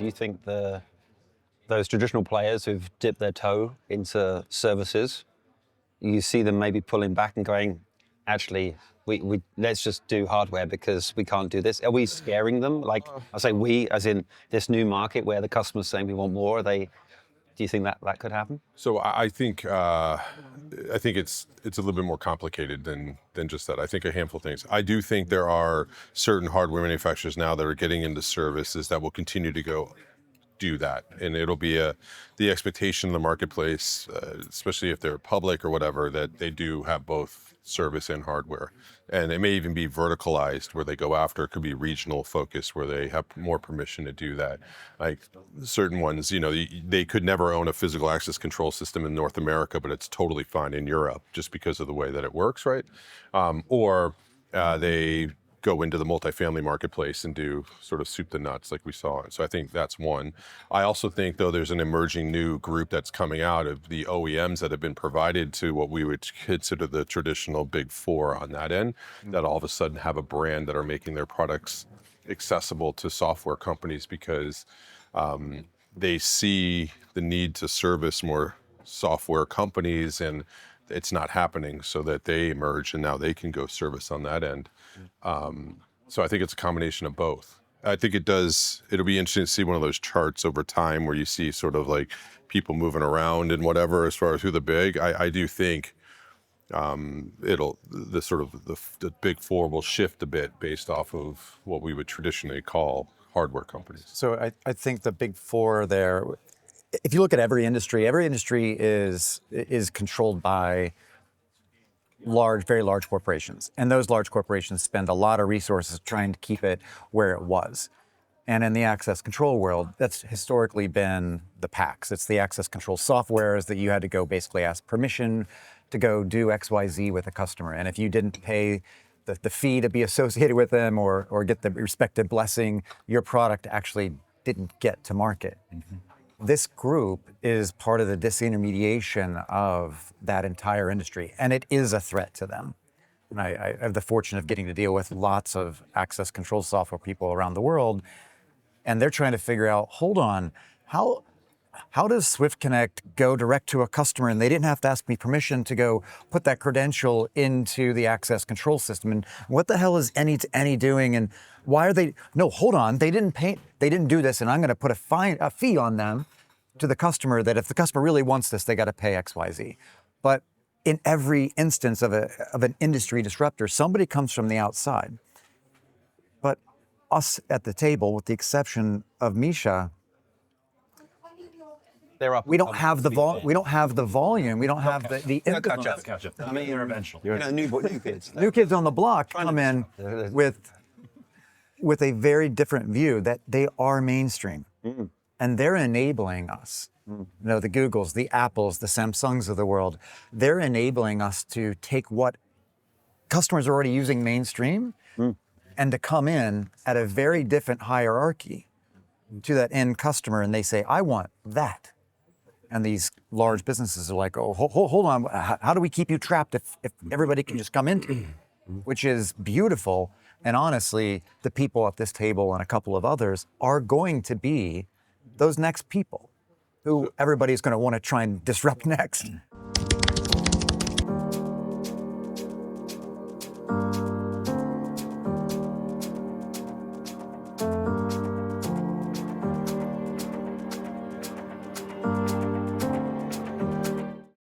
do you think those traditional players who've dipped their toe into services, you see them maybe pulling back and going, actually, we let's just do hardware because we can't do this? Are we scaring them? Like, I say we, as in this new market where the customer's saying we want more. Do you think that could happen? So I think it's a little bit more complicated than just that. I think a handful of things. I do think there are certain hardware manufacturers now that are getting into services that will continue to go do that, and it'll be the expectation in the marketplace, especially if they're public or whatever, that they do have both service and hardware, and it may even be verticalized where they go after. It could be regional focus where they have more permission to do that. Like certain ones, they could never own a physical access control system in North America, but it's totally fine in Europe just because of the way that it works, right? Or they go into the multifamily marketplace and do sort of soup to nuts like we saw. So I think that's one. I also think, though, there's an emerging new group that's coming out of the OEMs that have been provided to what we would consider the traditional big four on that end, that all of a sudden have a brand that are making their products accessible to software companies because they see the need to service more software companies, and it's not happening, so that they emerge and now they can go service on that end. So I think it's a combination of both. I think it'll be interesting to see one of those charts over time where you see sort of like people moving around and whatever as far as who the big. I do think the big four will shift a bit based off of what we would traditionally call hardware companies. So I think the big four there, if you look at every industry is controlled by very large corporations. And those large corporations spend a lot of resources trying to keep it where it was. And in the access control world, that's historically been the PACs. It's the access control softwares that you had to go basically ask permission to go do XYZ with a customer. And if you didn't pay the fee to be associated with them or get the respective blessing, your product actually didn't get to market. Mm-hmm. This group is part of the disintermediation of that entire industry, and it is a threat to them. And I have the fortune of getting to deal with lots of access control software people around the world, and they're trying to figure out, hold on, how does Swift Connect go direct to a customer and they didn't have to ask me permission to go put that credential into the access control system? And what the hell is any doing? And why are they, no, hold on, they didn't do this, and I'm gonna put a fee on them to the customer that if the customer really wants this, they gotta pay XYZ. But in every instance of an industry disruptor, somebody comes from the outside. But us at the table, with the exception of Misha, we don't have the volume. We don't have the catch up. I mean, interventional. New kids on the block come in with a very different view that they are mainstream, and they're enabling us. The Googles, the Apples, the Samsungs of the world. They're enabling us to take what customers are already using mainstream and to come in at a very different hierarchy to that end customer, and they say, I want that. And these large businesses are like, oh, hold on, how do we keep you trapped if everybody can just come in? Which is beautiful. And honestly, the people at this table and a couple of others are going to be those next people who everybody's going to want to try and disrupt next.